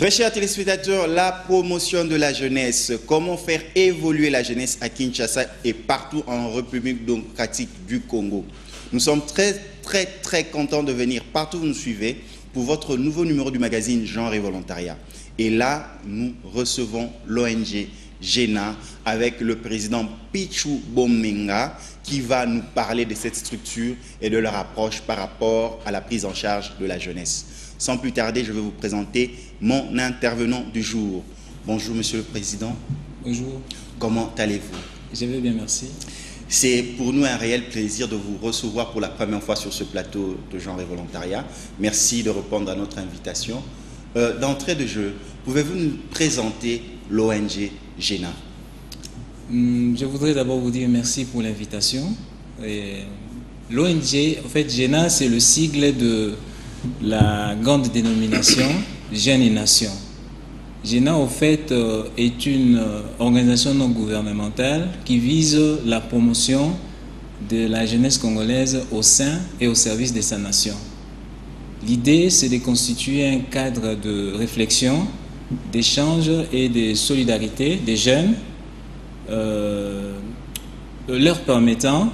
Très chers téléspectateurs, la promotion de la jeunesse, comment faire évoluer la jeunesse à Kinshasa et partout en République démocratique du Congo. Nous sommes très contents de venir partout où vous nous suivez pour votre nouveau numéro du magazine Genre et Volontariat. Et là, nous recevons l'ONG GENA avec le président Pichou Bomenga qui va nous parler de cette structure et de leur approche par rapport à la prise en charge de la jeunesse. Sans plus tarder, je vais vous présenter mon intervenant du jour. Bonjour Monsieur le Président. Bonjour. Comment allez-vous? Je vais bien, merci. C'est pour nous un réel plaisir de vous recevoir pour la première fois sur ce plateau de Genre et Volontariat. Merci de répondre à notre invitation. D'entrée de jeu, pouvez-vous nous présenter l'ONG GENA? Je voudrais d'abord vous dire merci pour l'invitation. L'ONG, en fait, GENA, c'est le sigle de la grande dénomination Jeunes et Nations. GENA, en fait, est une organisation non gouvernementale qui vise la promotion de la jeunesse congolaise au sein et au service de sa nation. L'idée, c'est de constituer un cadre de réflexion, d'échange et de solidarité des jeunes, leur permettant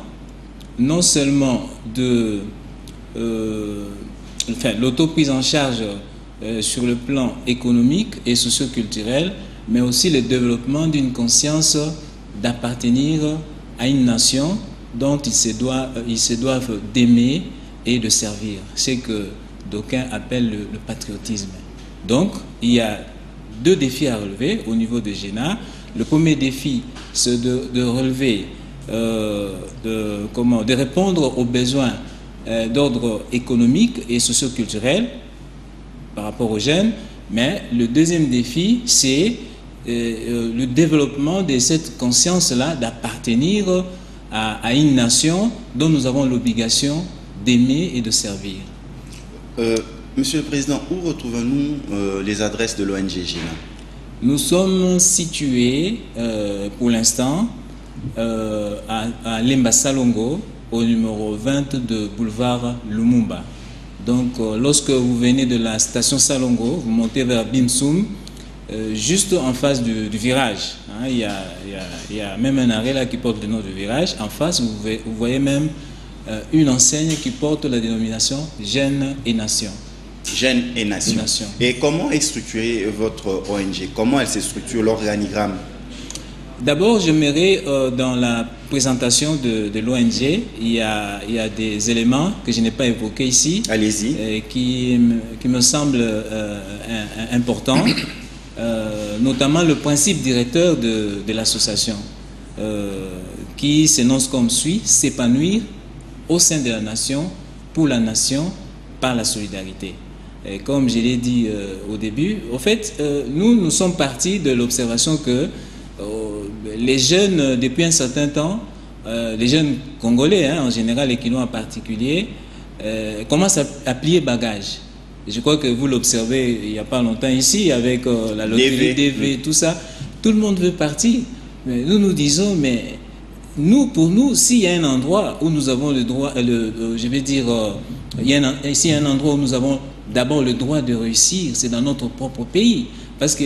non seulement de l'autoprise en charge sur le plan économique et socio-culturel, mais aussi le développement d'une conscience d'appartenir à une nation dont ils se doivent d'aimer et de servir. C'est que d'aucuns appellent le patriotisme. Donc, il y a deux défis à relever au niveau de GENA. Le premier défi, c'est de relever, de répondre aux besoins d'ordre économique et socio-culturel par rapport aux jeunes. Mais le deuxième défi, c'est le développement de cette conscience-là d'appartenir à une nation dont nous avons l'obligation d'aimer et de servir. Monsieur le Président, où retrouvons-nous les adresses de l'ONG GENA? Nous sommes situés pour l'instant à Lemba Salongo, au numéro 20 de boulevard Lumumba. Donc, lorsque vous venez de la station Salongo, vous montez vers Bimsoum, juste en face du virage. Hein, il y a même un arrêt là qui porte le nom du virage. En face, vous voyez même une enseigne qui porte la dénomination Jeunes et Nations. Jeunes et Nations. Et comment est structurée votre ONG? Comment elle se structure, l'organigramme? D'abord, j'aimerais, dans la présentation de l'ONG, il y a des éléments que je n'ai pas évoqués ici. Allez-y. Qui me semblent importants, notamment le principe directeur de l'association, qui s'énonce comme suit: s'épanouir au sein de la nation, pour la nation, par la solidarité. Et comme je l'ai dit au début, au fait, nous sommes partis de l'observation que les jeunes, depuis un certain temps, les jeunes congolais en général et quinois en particulier, commencent à plier bagage. Je crois que vous l'observez il n'y a pas longtemps ici avec la loterie DV, tout ça. Tout le monde veut partir. Mais nous disons, mais pour nous, s'il y a un endroit où nous avons le droit, je vais dire, s'il y a un endroit où nous avons d'abord le droit de réussir, c'est dans notre propre pays. Parce que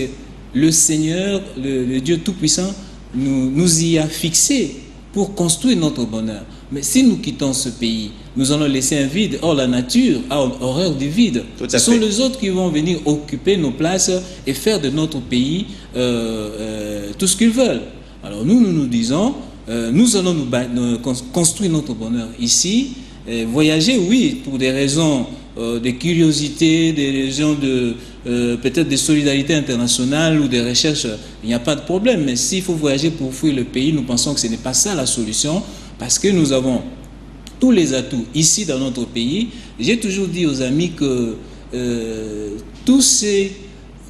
le Seigneur, le Dieu Tout-Puissant, nous y a fixé pour construire notre bonheur. Mais si nous quittons ce pays, nous allons laisser un vide. Or, la nature a horreur du vide. Ce sont les autres qui vont venir occuper nos places et faire de notre pays tout ce qu'ils veulent. Alors nous disons, nous allons construire notre bonheur ici. Voyager, oui, pour des raisons de curiosité, des raisons peut-être de solidarité internationale ou de recherche, il n'y a pas de problème. Mais s'il faut voyager pour fuir le pays, nous pensons que ce n'est pas ça la solution, parce que nous avons tous les atouts ici dans notre pays. J'ai toujours dit aux amis que tout ce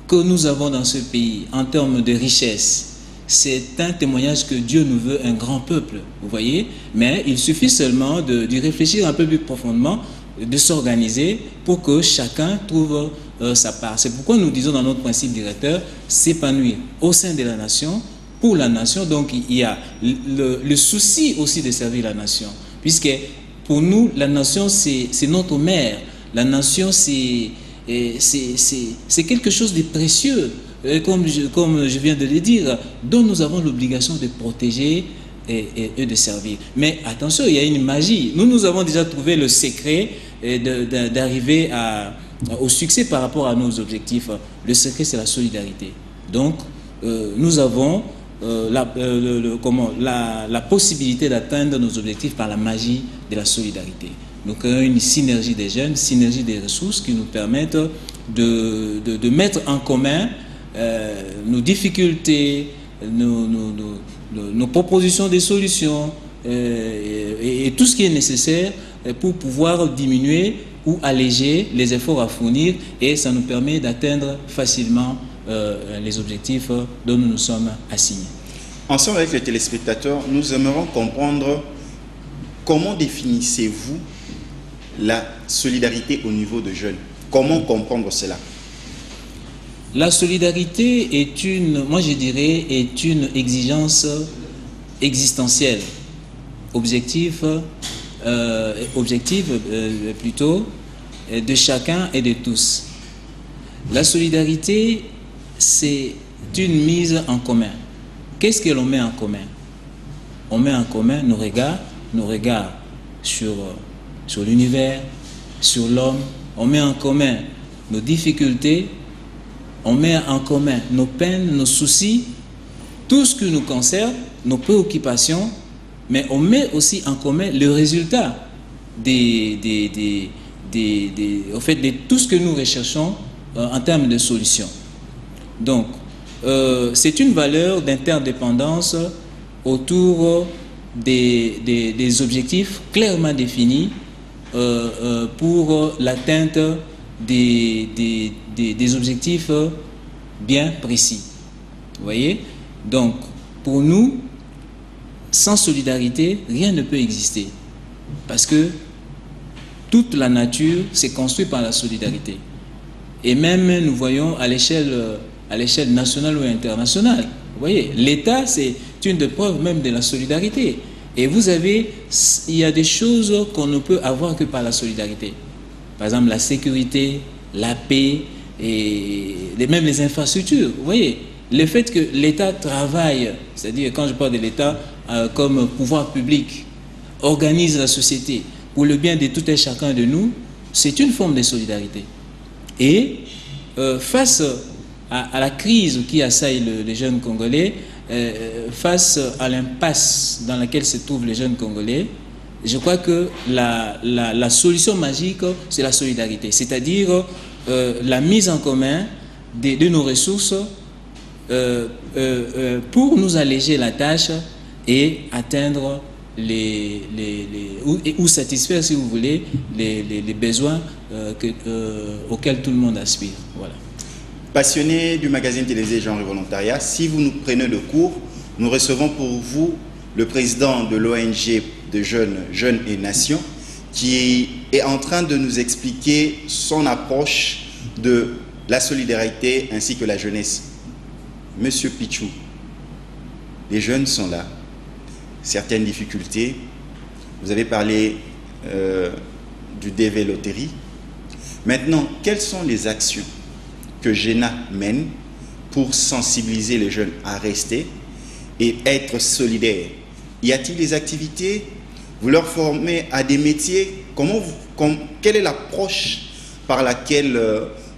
que nous avons dans ce pays en termes de richesse, c'est un témoignage que Dieu nous veut un grand peuple, vous voyez. Mais il suffit seulement d'y réfléchir un peu plus profondément, de s'organiser pour que chacun trouve sa part. C'est pourquoi nous disons dans notre principe directeur, s'épanouir au sein de la nation, pour la nation. Donc il y a le souci aussi de servir la nation, puisque pour nous, la nation c'est notre mère. La nation c'est c'est quelque chose de précieux, comme je viens de le dire, dont nous avons l'obligation de protéger et de servir. Mais attention, il y a une magie. Nous avons déjà trouvé le secret d'arriver au succès par rapport à nos objectifs. Le secret, c'est la solidarité. Donc, nous avons la possibilité d'atteindre nos objectifs par la magie de la solidarité. Nous créons une synergie des jeunes, synergie des ressources qui nous permettent de mettre en commun nos difficultés, nos propositions de solutions et tout ce qui est nécessaire pour pouvoir diminuer ou alléger les efforts à fournir, et ça nous permet d'atteindre facilement les objectifs dont nous nous sommes assignés. Ensemble avec les téléspectateurs, nous aimerions comprendre comment définissez-vous la solidarité au niveau de jeunes. Comment comprendre cela? La solidarité est moi je dirais, est une exigence existentielle, objective plutôt, de chacun et de tous. La solidarité, c'est une mise en commun. Qu'est-ce que l'on met en commun? On met en commun nos regards sur l'univers, sur l'homme. On met en commun nos difficultés, on met en commun nos peines, nos soucis, tout ce qui nous concerne, nos préoccupations, mais on met aussi en commun le résultat de tout ce que nous recherchons en termes de solutions. Donc, c'est une valeur d'interdépendance autour des objectifs clairement définis pour l'atteinte des objectifs bien précis. Vous voyez? Donc, pour nous, sans solidarité, rien ne peut exister. Parce que toute la nature s'est construite par la solidarité. Et même, nous voyons à l'échelle nationale ou internationale. Vous voyez, l'État, c'est une des preuves même de la solidarité. Et il y a des choses qu'on ne peut avoir que par la solidarité. Par exemple, la sécurité, la paix, et même les infrastructures. Vous voyez, le fait que l'État travaille, c'est-à-dire quand je parle de l'État comme pouvoir public, organise la société pour le bien de tout et chacun de nous, c'est une forme de solidarité. Et face à la crise qui assaille les jeunes Congolais, face à l'impasse dans laquelle se trouvent les jeunes Congolais, je crois que la solution magique, c'est la solidarité. C'est-à-dire la mise en commun de nos ressources pour nous alléger la tâche et atteindre ou satisfaire, si vous voulez, les besoins auxquels tout le monde aspire. Voilà. Passionné du magazine télévisé Genre et Volontariat, si vous nous prenez de cours, nous recevons pour vous le président de l'ONG de Jeunes et Nations, qui est en train de nous expliquer son approche de la solidarité ainsi que la jeunesse. Monsieur Pichou, les jeunes sont là, certaines difficultés. Vous avez parlé du DV Loterie. Maintenant, quelles sont les actions que GENA mène pour sensibiliser les jeunes à rester et être solidaires? Y a-t-il des activités? Vous leur formez à des métiers? Quelle est l'approche par laquelle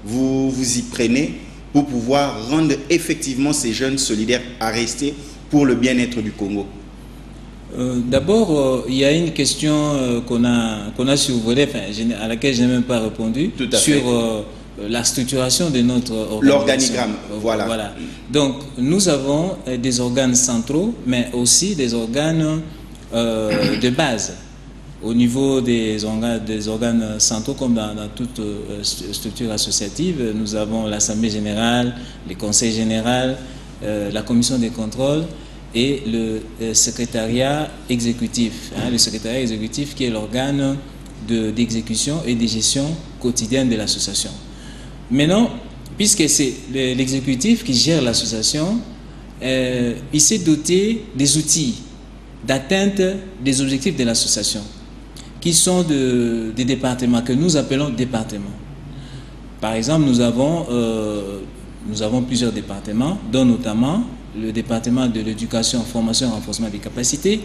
vous vous y prenez pour pouvoir rendre effectivement ces jeunes solidaires à rester pour le bien-être du Congo? D'abord, il y a une question qu'on a survolée, à laquelle je n'ai même pas répondu, sur la structuration de notre organisation. L'organigramme, voilà. Donc, nous avons des organes centraux, mais aussi des organes de base. Au niveau des organes centraux, comme dans toute structure associative, nous avons l'Assemblée générale, les conseils généraux, la commission des contrôles et le secrétariat exécutif. Le secrétariat exécutif qui est l'organe d'exécution et de gestion quotidienne de l'association. Maintenant, puisque c'est l'exécutif qui gère l'association, il s'est doté des outils d'atteinte des objectifs de l'association, qui sont des départements, que nous appelons départements. Par exemple, nous avons plusieurs départements, dont notamment le département de l'éducation, formation et renforcement des capacités,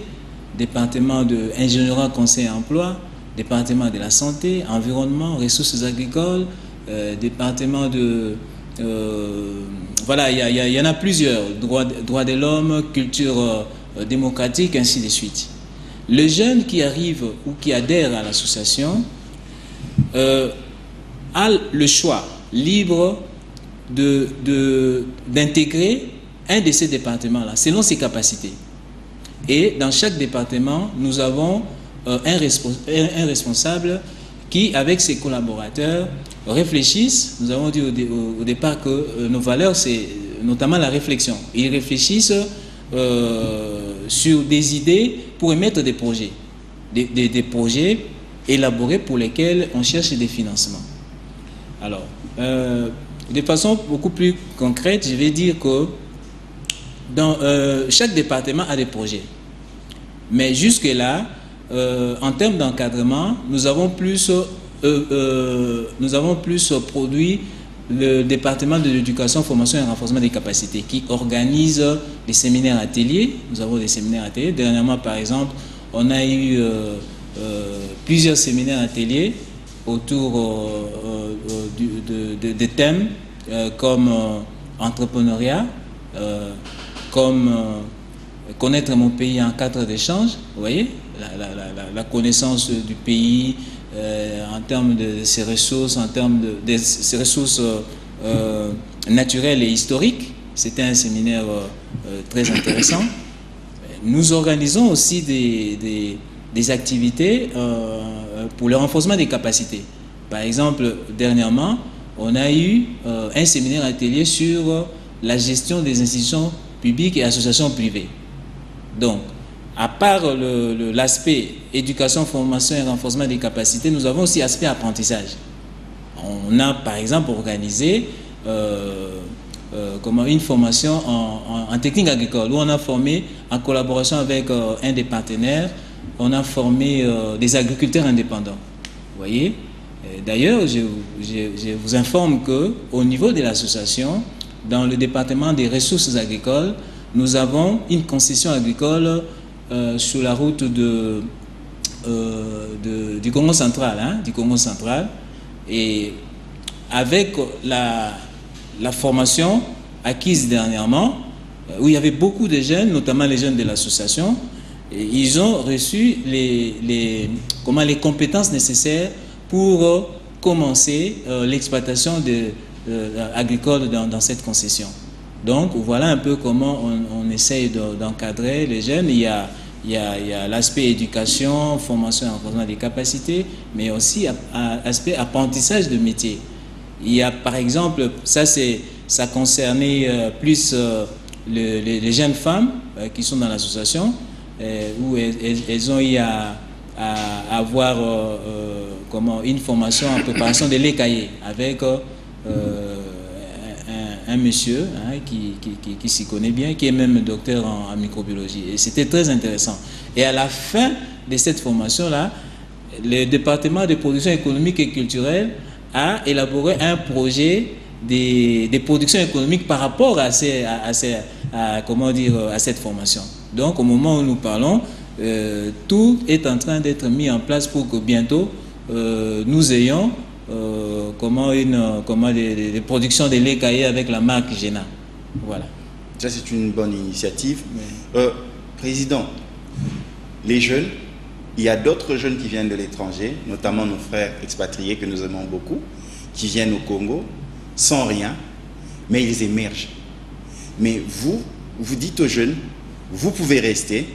département de ingénierie, conseil et emploi, département de la santé, environnement, ressources agricoles, département de... voilà, il y en a plusieurs, droits de l'homme, culture démocratique, ainsi de suite. Le jeune qui arrive ou qui adhère à l'association a le choix libre d'intégrer un de ces départements-là, selon ses capacités. Et dans chaque département, nous avons un responsable qui, avec ses collaborateurs, réfléchissent. Nous avons dit au départ que nos valeurs, c'est notamment la réflexion. Ils réfléchissent sur des idées pour émettre des projets. Des projets élaborés pour lesquels on cherche des financements. Alors, de façon beaucoup plus concrète, je vais dire que dans, chaque département a des projets. Mais jusque-là, en termes d'encadrement, nous avons plus produit le département de l'éducation, formation et renforcement des capacités qui organise des séminaires ateliers. Nous avons des séminaires ateliers. Dernièrement, par exemple, on a eu plusieurs séminaires ateliers autour de thèmes comme entrepreneuriat, comme connaître mon pays en cadre d'échange, vous voyez, la connaissance du pays en termes de ses ressources, en termes de ses ressources naturelles et historiques. C'était un séminaire très intéressant. Nous organisons aussi des activités pour le renforcement des capacités. Par exemple, dernièrement, on a eu un séminaire atelier sur la gestion des institutions publiques et associations privées. Donc, à part l'aspect éducation, formation et renforcement des capacités, nous avons aussi l'aspect apprentissage. On a par exemple organisé une formation en technique agricole où on a formé en collaboration avec un des partenaires, on a formé des agriculteurs indépendants. Vous voyez? D'ailleurs, je vous informe qu'au niveau de l'association, dans le département des ressources agricoles, nous avons une concession agricole sur la route du Congo central, et avec la formation acquise dernièrement, où il y avait beaucoup de jeunes, notamment les jeunes de l'association, ils ont reçu les compétences nécessaires pour commencer l'exploitation agricole dans cette concession. Donc voilà un peu comment on essaye d'encadrer les jeunes. Il y a l'aspect éducation, formation et renforcement des capacités, mais aussi l'aspect apprentissage de métier. Il y a par exemple, ça concernait plus les jeunes femmes qui sont dans l'association, où elles ont eu à avoir une formation en préparation de lait caillé avec un monsieur qui s'y connaît bien, qui est même docteur en microbiologie. Et c'était très intéressant. Et à la fin de cette formation-là, le département de production économique et culturelle a élaboré un projet des productions économiques par rapport à cette formation. Donc, au moment où nous parlons, tout est en train d'être mis en place pour que bientôt nous ayons des productions de lait caillé avec la marque Géna. Voilà. Ça, c'est une bonne initiative. Oui. Président, les jeunes, il y a d'autres jeunes qui viennent de l'étranger, notamment nos frères expatriés que nous aimons beaucoup, qui viennent au Congo sans rien, mais ils émergent. Mais vous dites aux jeunes, vous pouvez rester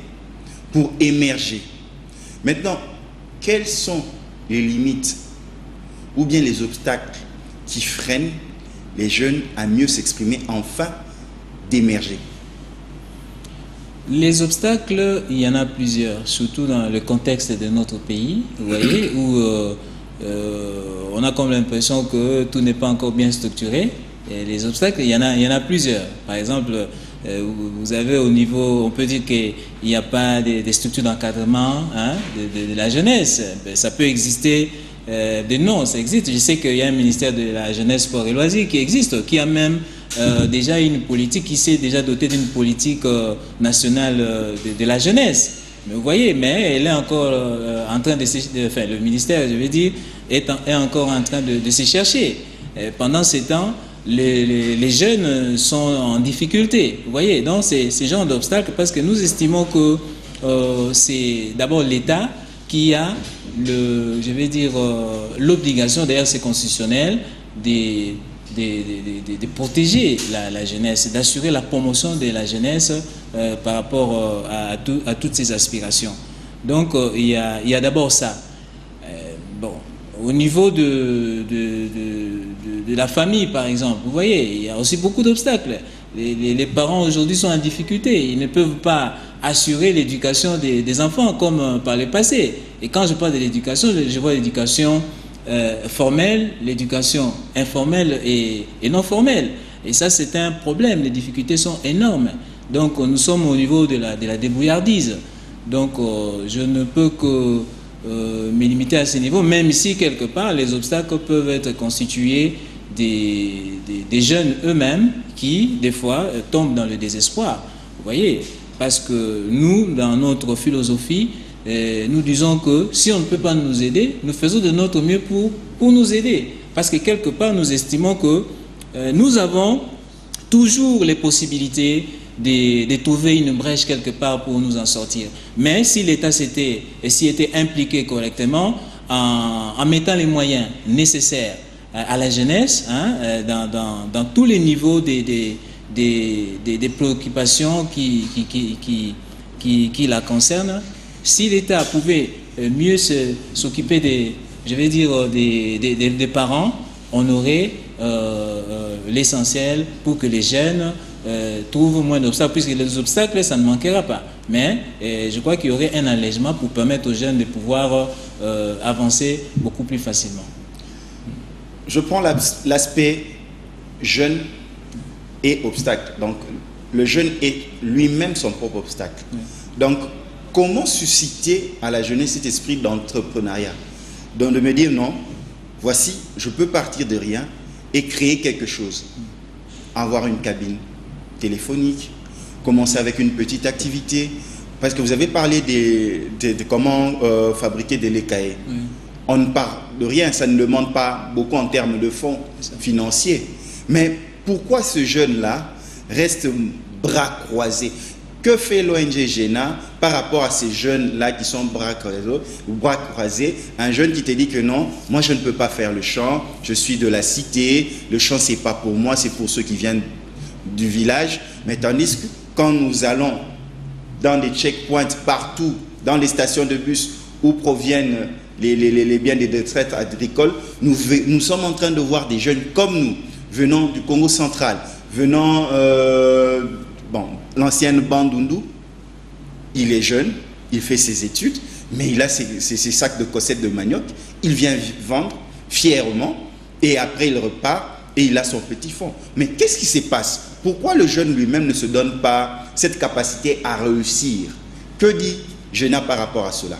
pour émerger. Maintenant, quelles sont les limites ou bien les obstacles qui freinent les jeunes à mieux s'exprimer, enfin d'émerger? Les obstacles, il y en a plusieurs, surtout dans le contexte de notre pays, vous voyez, où on a comme l'impression que tout n'est pas encore bien structuré. Et les obstacles, il y en a plusieurs. Par exemple, vous avez au niveau, on peut dire qu'il n'y a pas des structures d'encadrement de la jeunesse. Ça peut exister de non, ça existe. Je sais qu'il y a un ministère de la jeunesse, sport et loisirs qui existe, qui a même déjà une politique, qui s'est déjà doté d'une politique nationale de la jeunesse. Mais vous voyez, mais elle est encore en train de enfin, le ministère, je veux dire, est encore en train de se chercher. Et pendant ce temps, les jeunes sont en difficulté. Vous voyez, donc c'est ce genre d'obstacle parce que nous estimons que c'est d'abord l'État qui a je vais dire, l'obligation, d'ailleurs c'est constitutionnel, de protéger la jeunesse, d'assurer la promotion de la jeunesse par rapport à toutes ces aspirations. Donc il y a d'abord ça. Bon, au niveau de la famille, par exemple, vous voyez, il y a aussi beaucoup d'obstacles. Les parents aujourd'hui sont en difficulté. Ils ne peuvent pas assurer l'éducation des enfants comme par le passé. Et quand je parle de l'éducation, je vois l'éducation formelle, l'éducation informelle et non formelle. Et ça, c'est un problème. Les difficultés sont énormes. Donc, nous sommes au niveau de la débrouillardise. Donc, je ne peux que me limiter à ce niveau, même si, quelque part, les obstacles peuvent être constitués des jeunes eux-mêmes qui, des fois, tombent dans le désespoir. Vous voyez, parce que nous, dans notre philosophie, nous disons que si on ne peut pas nous aider, nous faisons de notre mieux pour nous aider. Parce que quelque part, nous estimons que nous avons toujours les possibilités de trouver une brèche quelque part pour nous en sortir. Mais si l'État était impliqué correctement, en mettant les moyens nécessaires à la jeunesse, hein, dans tous les niveaux des préoccupations qui la concernent, si l'État pouvait mieux s'occuper des parents, on aurait l'essentiel pour que les jeunes trouvent moins d'obstacles, puisque les obstacles, ça ne manquera pas. Mais je crois qu'il y aurait un allègement pour permettre aux jeunes de pouvoir avancer beaucoup plus facilement. Je prends l'aspect jeune et obstacle. Donc, le jeune est lui-même son propre obstacle. Oui. Donc, comment susciter à la jeunesse cet esprit d'entrepreneuriat? Donc, de me dire non, voici, je peux partir de rien et créer quelque chose. Avoir une cabine téléphonique, commencer avec une petite activité. Parce que vous avez parlé de comment fabriquer des laits caillés. Oui. On ne parle de rien, ça ne demande pas beaucoup en termes de fonds financiers. Mais pourquoi ce jeune-là reste bras croisés? Que fait l'ONG GENA par rapport à ces jeunes-là qui sont bras croisés? Un jeune qui te dit que non, moi je ne peux pas faire le chant, je suis de la cité, le chant c'est pas pour moi, c'est pour ceux qui viennent du village. Mais tandis que quand nous allons dans des checkpoints partout, dans les stations de bus où proviennent les biens des retraites agricoles, nous sommes en train de voir des jeunes comme nous, venant du Congo central, venant, l'ancienne Bandundu, il est jeune, il fait ses études, mais il a ses sacs de cossettes de manioc, il vient vendre fièrement, et après il repart, et il a son petit fonds. Mais qu'est-ce qui se passe? Pourquoi le jeune lui-même ne se donne pas cette capacité à réussir? Que dit GENA par rapport à cela?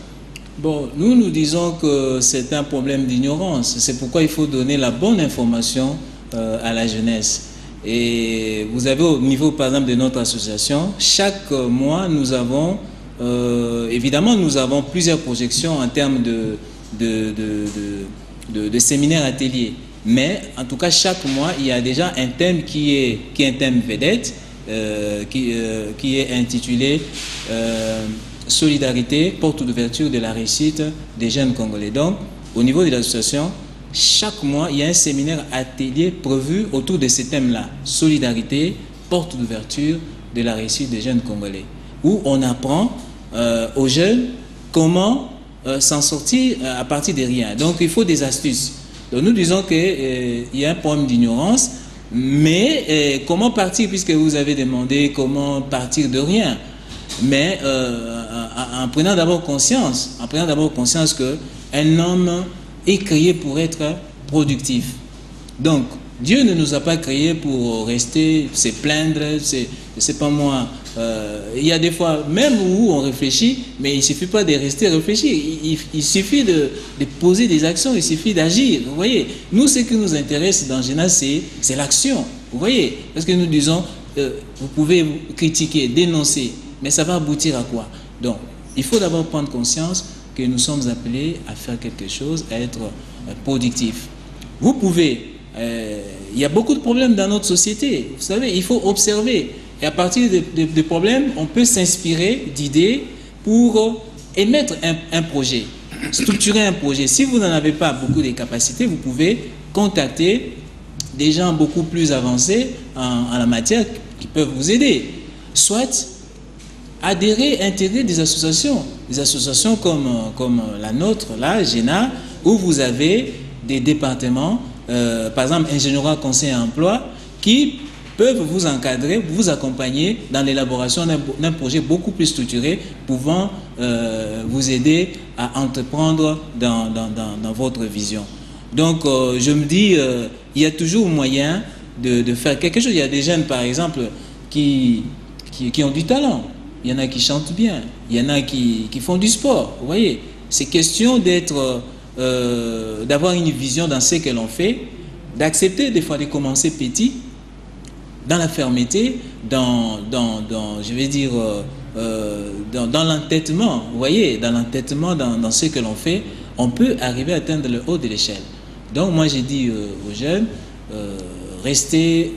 Bon, nous disons que c'est un problème d'ignorance. C'est pourquoi il faut donner la bonne information à la jeunesse. Et vous avez au niveau, par exemple, de notre association, chaque mois, nous avons, évidemment, nous avons plusieurs projections en termes de séminaires ateliers. Mais, en tout cas, chaque mois, il y a déjà un thème qui est un thème vedette, qui est intitulé Solidarité, porte d'ouverture de la réussite des jeunes Congolais. Donc, au niveau de l'association, chaque mois, il y a un séminaire atelier prévu autour de ces thèmes-là. Solidarité, porte d'ouverture de la réussite des jeunes Congolais. Où on apprend aux jeunes comment s'en sortir à partir de rien. Donc, il faut des astuces. Donc, nous disons qu'il y a un problème d'ignorance, mais comment partir, puisque vous avez demandé comment partir de rien. Mais en prenant d'abord conscience qu'un homme est créé pour être productif. Donc, Dieu ne nous a pas créés pour rester, se plaindre, je sais pas moi. Il y a des fois même où on réfléchit, mais il ne suffit pas de rester réfléchir. Il suffit de poser des actions, il suffit d'agir. Vous voyez, nous, ce qui nous intéresse dans GENA, c'est l'action. Vous voyez, parce que nous disons, vous pouvez critiquer, dénoncer, mais ça va aboutir à quoi? Donc, il faut d'abord prendre conscience que nous sommes appelés à faire quelque chose, à être productifs. Vous pouvez, il y a beaucoup de problèmes dans notre société. Vous savez, il faut observer. Et à partir des problèmes, on peut s'inspirer d'idées pour émettre un projet, structurer un projet. Si vous n'en avez pas beaucoup de capacités, vous pouvez contacter des gens beaucoup plus avancés en la matière qui peuvent vous aider. Soit adhérer, intégrer des associations comme la nôtre, là, GENA, où vous avez des départements, par exemple, ingénierie, conseil et emploi, qui peuvent vous encadrer, vous accompagner dans l'élaboration d'un projet beaucoup plus structuré, pouvant vous aider à entreprendre dans votre vision. Donc, je me dis, il y a toujours moyen de faire quelque chose. Il y a des jeunes, par exemple, qui ont du talent. Il y en a qui chantent bien. Il y en a qui font du sport. Vous voyez, c'est question d'avoir une vision dans ce que l'on fait, d'accepter des fois de commencer petit, dans la fermeté, je vais dire, dans l'entêtement, vous voyez, dans l'entêtement, dans ce que l'on fait, on peut arriver à atteindre le haut de l'échelle. Donc moi j'ai dit aux jeunes, rester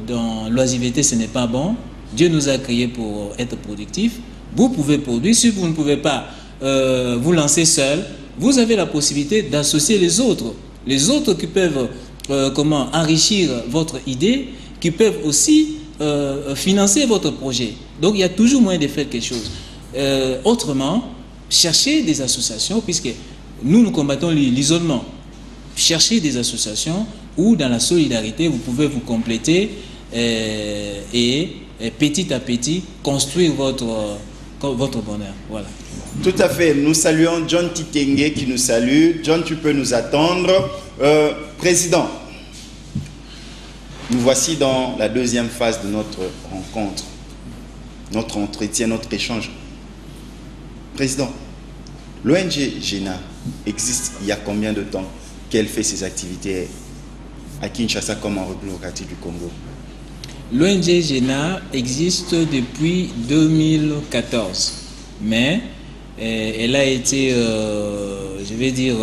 dans l'oisiveté, ce n'est pas bon. Dieu nous a créés pour être productifs. Vous pouvez produire, si vous ne pouvez pas vous lancer seul, vous avez la possibilité d'associer les autres qui peuvent enrichir votre idée, qui peuvent aussi financer votre projet. Donc il y a toujours moyen de faire quelque chose. Autrement, cherchez des associations, puisque nous combattons l'isolement. Cherchez des associations où dans la solidarité, vous pouvez vous compléter et petit à petit construire votre bonheur. Voilà. Tout à fait. Nous saluons John Titenge qui nous salue. John, tu peux nous attendre. Président, nous voici dans la deuxième phase de notre rencontre, notre entretien, notre échange. Président, l'ONG GENA existe il y a combien de temps qu'elle fait ses activités à Kinshasa comme en République démocratique du Congo? L'ONG GENA existe depuis 2014, mais elle a été, je vais dire,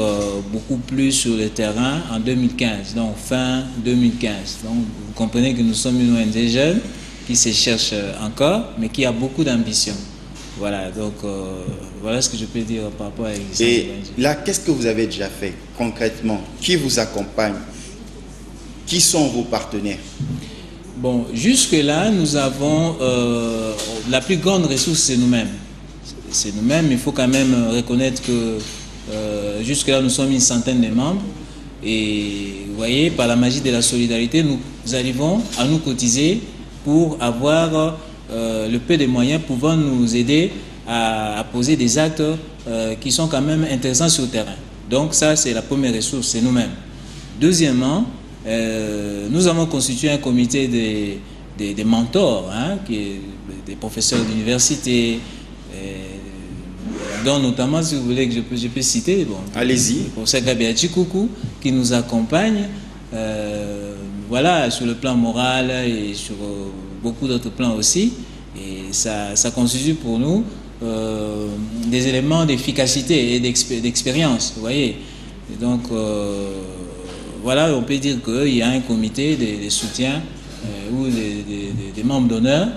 beaucoup plus sur le terrain en 2015, donc fin 2015. Donc vous comprenez que nous sommes une ONG jeune qui se cherche encore, mais qui a beaucoup d'ambition. Voilà, donc voilà ce que je peux dire par rapport à l'existence de l'ONG. Et là, qu'est-ce que vous avez déjà fait concrètement? Qui vous accompagne? Qui sont vos partenaires? Bon, jusque-là, nous avons la plus grande ressource, c'est nous-mêmes. C'est nous-mêmes. Il faut quand même reconnaître que jusque-là, nous sommes une centaine de membres. Et vous voyez, par la magie de la solidarité, nous arrivons à nous cotiser pour avoir le peu de moyens pouvant nous aider à poser des actes qui sont quand même intéressants sur le terrain. Donc ça, c'est la première ressource, c'est nous-mêmes. Deuxièmement, nous avons constitué un comité des mentors, hein, des professeurs d'université, dont notamment, si vous voulez que je peux citer, bon, allez-y. Le professeur Gabriel Chikoukou, qui nous accompagne voilà, sur le plan moral et sur beaucoup d'autres plans aussi. Et ça constitue pour nous des éléments d'efficacité et d'expérience, vous voyez. Et donc, voilà, on peut dire qu'il y a un comité de soutien ou des membres d'honneur.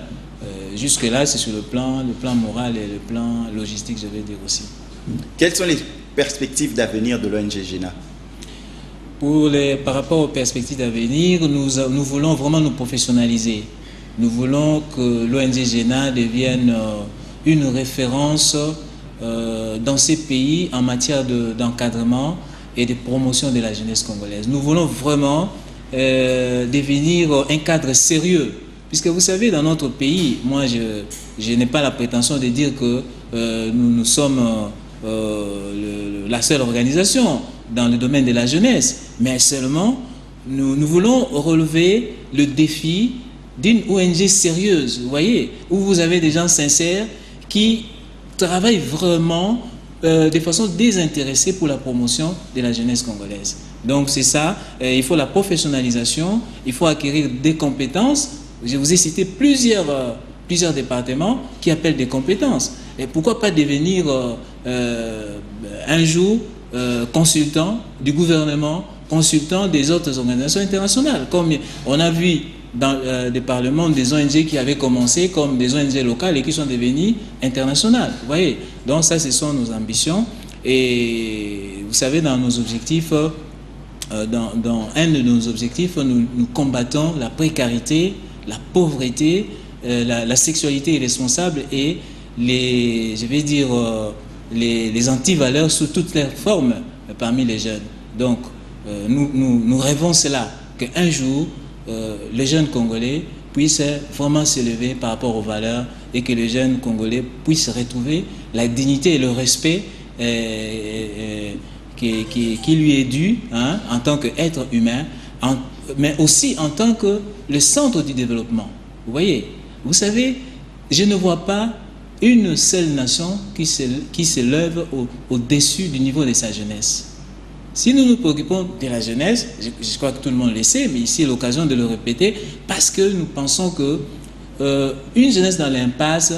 Jusque-là, c'est sur le plan moral et le plan logistique, je vais dire aussi. Quelles sont les perspectives d'avenir de l'ONG GENA? Par rapport aux perspectives d'avenir, nous voulons vraiment nous professionnaliser. Nous voulons que l'ONG GENA devienne une référence dans ces pays en matière d'encadrement et de promotion de la jeunesse congolaise. Nous voulons vraiment devenir un cadre sérieux. Puisque vous savez, dans notre pays, moi je n'ai pas la prétention de dire que nous sommes la seule organisation dans le domaine de la jeunesse, mais seulement nous voulons relever le défi d'une ONG sérieuse, vous voyez, où vous avez des gens sincères qui travaillent vraiment de façon désintéressée pour la promotion de la jeunesse congolaise. Donc c'est ça, il faut la professionnalisation, il faut acquérir des compétences. Je vous ai cité plusieurs départements qui appellent des compétences. Et pourquoi pas devenir un jour consultant du gouvernement, consultant des autres organisations internationales, comme on a vu dans des parlements des ONG qui avaient commencé comme des ONG locales et qui sont devenues internationales. Vous voyez, donc ça, ce sont nos ambitions. Et vous savez, dans nos objectifs, dans un de nos objectifs, nous combattons la précarité, la pauvreté, la sexualité irresponsable et les antivaleurs sous toutes leurs formes parmi les jeunes. Donc, nous rêvons cela, qu'un jour, les jeunes Congolais puissent vraiment s'élever par rapport aux valeurs et que les jeunes Congolais puissent retrouver la dignité et le respect qui lui est dû, hein, en tant qu'être humain, mais aussi en tant que le centre du développement. Vous voyez, vous savez, je ne vois pas une seule nation qui s'élève au-dessus du niveau de sa jeunesse. Si nous nous préoccupons de la jeunesse, je crois que tout le monde le sait, mais ici, l'occasion de le répéter, parce que nous pensons que une jeunesse dans l'impasse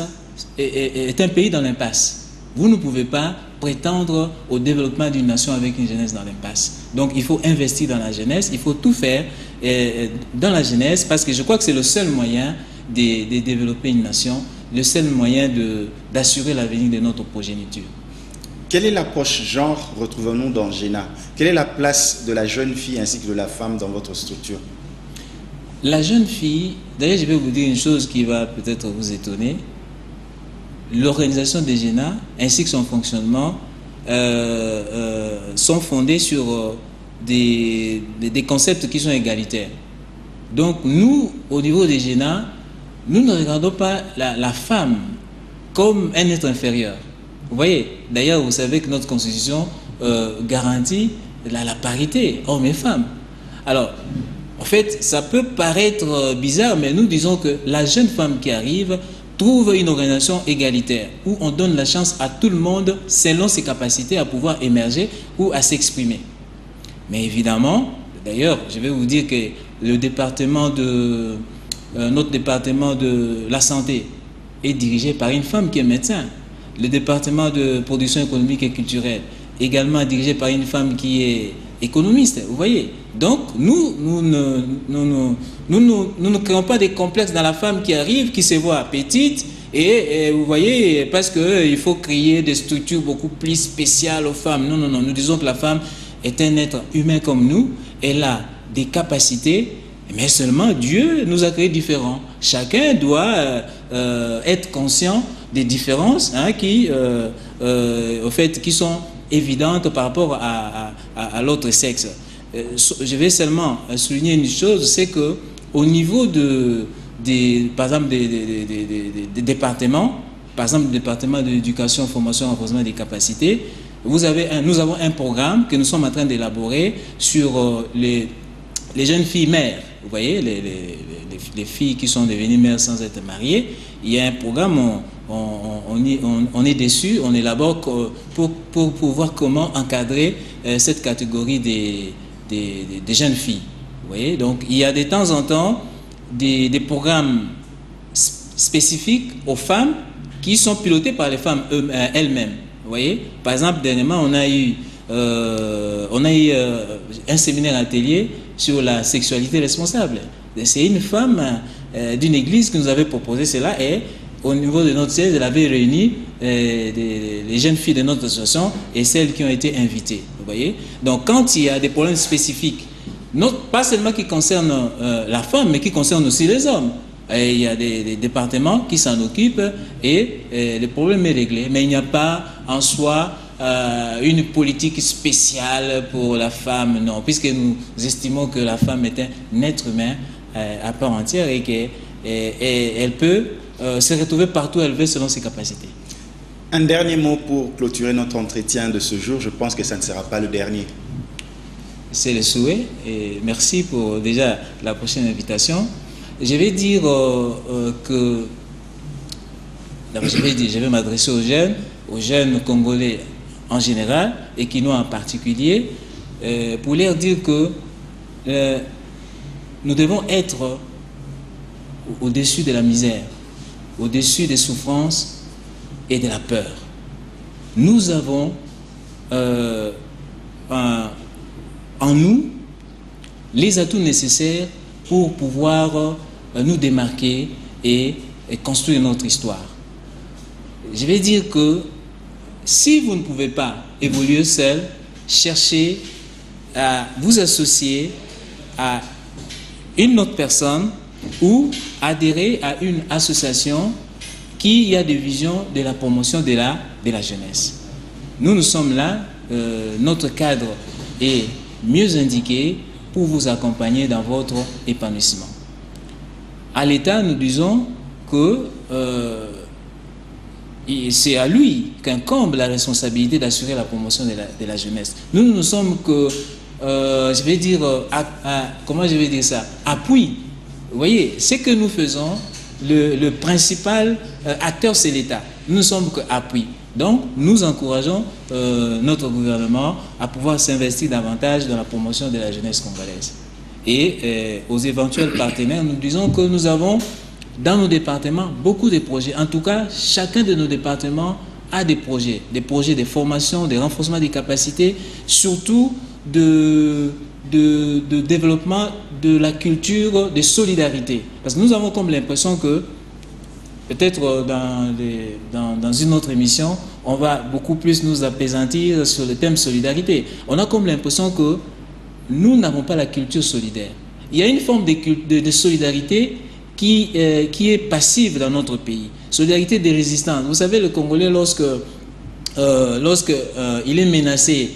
est un pays dans l'impasse. Vous ne pouvez pas prétendre au développement d'une nation avec une jeunesse dans l'impasse. Donc, il faut investir dans la jeunesse, il faut tout faire dans la jeunesse, parce que je crois que c'est le seul moyen de développer une nation, le seul moyen d'assurer l'avenir de notre progéniture. Quelle est l'approche genre retrouvons-nous dans GENA? Quelle est la place de la jeune fille ainsi que de la femme dans votre structure? La jeune fille, d'ailleurs je vais vous dire une chose qui va peut-être vous étonner. L'organisation de GENA ainsi que son fonctionnement sont fondés sur des concepts qui sont égalitaires. Donc nous, au niveau de GENA, nous ne regardons pas la femme comme un être inférieur. Vous voyez, d'ailleurs, vous savez que notre constitution garantit la parité, hommes et femmes. Alors, en fait, ça peut paraître bizarre, mais nous disons que la jeune femme qui arrive trouve une organisation égalitaire, où on donne la chance à tout le monde, selon ses capacités, à pouvoir émerger ou à s'exprimer. Mais évidemment, d'ailleurs, je vais vous dire que notre département de la santé est dirigé par une femme qui est médecin. Le département de production économique et culturelle, également dirigé par une femme qui est économiste, vous voyez. Donc, nous ne créons pas des complexes dans la femme qui arrive, qui se voit petite, et vous voyez, parce qu'il faut créer des structures beaucoup plus spéciales aux femmes. Non, non, non, nous disons que la femme est un être humain comme nous, elle a des capacités, mais seulement Dieu nous a créés différents. Chacun doit être conscient des différences, hein, qui sont évidentes par rapport à l'autre sexe. Je vais seulement souligner une chose, c'est que au niveau par exemple des départements, par exemple le département de l'éducation, formation, renforcement des capacités, nous avons un programme que nous sommes en train d'élaborer sur les jeunes filles mères. Vous voyez, les filles qui sont devenues mères sans être mariées. Il y a un programme, on est dessus, on élabore pour voir comment encadrer cette catégorie des jeunes filles. Vous voyez, donc il y a de temps en temps des programmes spécifiques aux femmes qui sont pilotés par les femmes elles-mêmes. Vous voyez, par exemple, dernièrement, on a eu un séminaire atelier sur la sexualité responsable. C'est une femme d'une église qui nous avait proposé cela, et au niveau de notre siège, elle avait réuni les jeunes filles de notre association et celles qui ont été invitées. Vous voyez, donc quand il y a des problèmes spécifiques, pas seulement qui concernent la femme, mais qui concernent aussi les hommes, et il y a des départements qui s'en occupent et le problème est réglé. Mais il n'y a pas en soi une politique spéciale pour la femme, non, puisque nous estimons que la femme est un être humain à part entière et qu'elle peut se retrouver partout où elle veut selon ses capacités. Un dernier mot pour clôturer notre entretien de ce jour. Je pense que ça ne sera pas le dernier. c'est le souhait. Et merci pour déjà la prochaine invitation. Je vais dire que... Je vais m'adresser aux jeunes Congolais en général et Kinois en particulier, pour leur dire que nous devons être au-dessus de la misère, au-dessus des souffrances et de la peur. Nous avons en nous les atouts nécessaires pour pouvoir nous démarquer et construire notre histoire. Je vais dire que si vous ne pouvez pas évoluer seul, cherchez à vous associer à une autre personne ou adhérer à une association qui a des visions de la promotion de la jeunesse. Nous sommes là, notre cadre est mieux indiqué pour vous accompagner dans votre épanouissement. À l'État, nous disons que c'est à lui qu'incombe la responsabilité d'assurer la promotion de la jeunesse. Nous ne sommes que, je vais dire, comment je vais dire ça, appui. Vous voyez, ce que nous faisons, le principal acteur, c'est l'État. Nous ne sommes qu'appui. Donc, nous encourageons notre gouvernement à pouvoir s'investir davantage dans la promotion de la jeunesse congolaise. Et aux éventuels partenaires, nous disons que nous avons dans nos départements beaucoup de projets. En tout cas, chacun de nos départements a des projets de formation, de renforcement des capacités, surtout de développement de la culture de solidarité. Parce que nous avons comme l'impression que, peut-être dans une autre émission, on va beaucoup plus nous apaisantir sur le thème solidarité. On a comme l'impression que nous n'avons pas la culture solidaire. Il y a une forme de solidarité qui est passive dans notre pays. Solidarité des résistants. Vous savez, le Congolais, lorsque il est menacé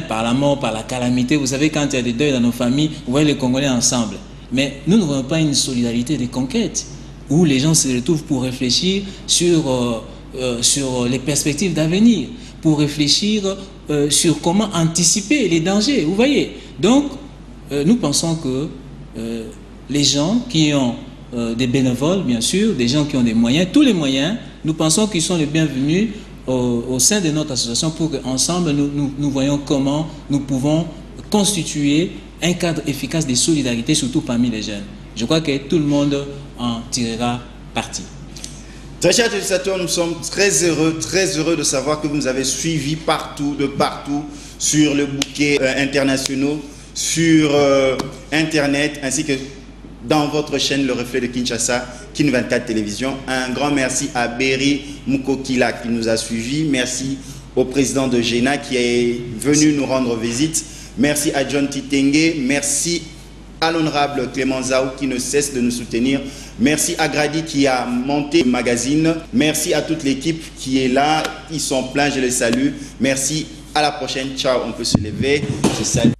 par la mort, par la calamité, vous savez, quand il y a des deuils dans nos familles, vous voyez les Congolais ensemble. Mais nous ne voyons pas une solidarité de conquête, où les gens se retrouvent pour réfléchir sur les perspectives d'avenir, pour réfléchir sur comment anticiper les dangers, vous voyez. Donc, nous pensons que les gens qui ont des bénévoles, bien sûr, des gens qui ont des moyens, tous les moyens, nous pensons qu'ils sont les bienvenus au sein de notre association pour qu'ensemble, nous voyons comment nous pouvons constituer un cadre efficace de solidarité, surtout parmi les jeunes. Je crois que tout le monde en tirera parti. Très chers téléspectateurs, nous sommes très heureux de savoir que vous nous avez suivis de partout, sur le bouquet internationaux, sur Internet, ainsi que dans votre chaîne Le Reflet de Kinshasa, Kin 24 Télévision. Un grand merci à Berry Mukokila qui nous a suivis. Merci au président de GENA qui est venu nous rendre visite. Merci à John Titenge. Merci à l'honorable Clément Zao qui ne cesse de nous soutenir. Merci à Grady qui a monté le magazine. Merci à toute l'équipe qui est là. Ils sont pleins, je les salue. Merci, à la prochaine. Ciao, on peut se lever. Je salue.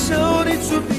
Showed it to be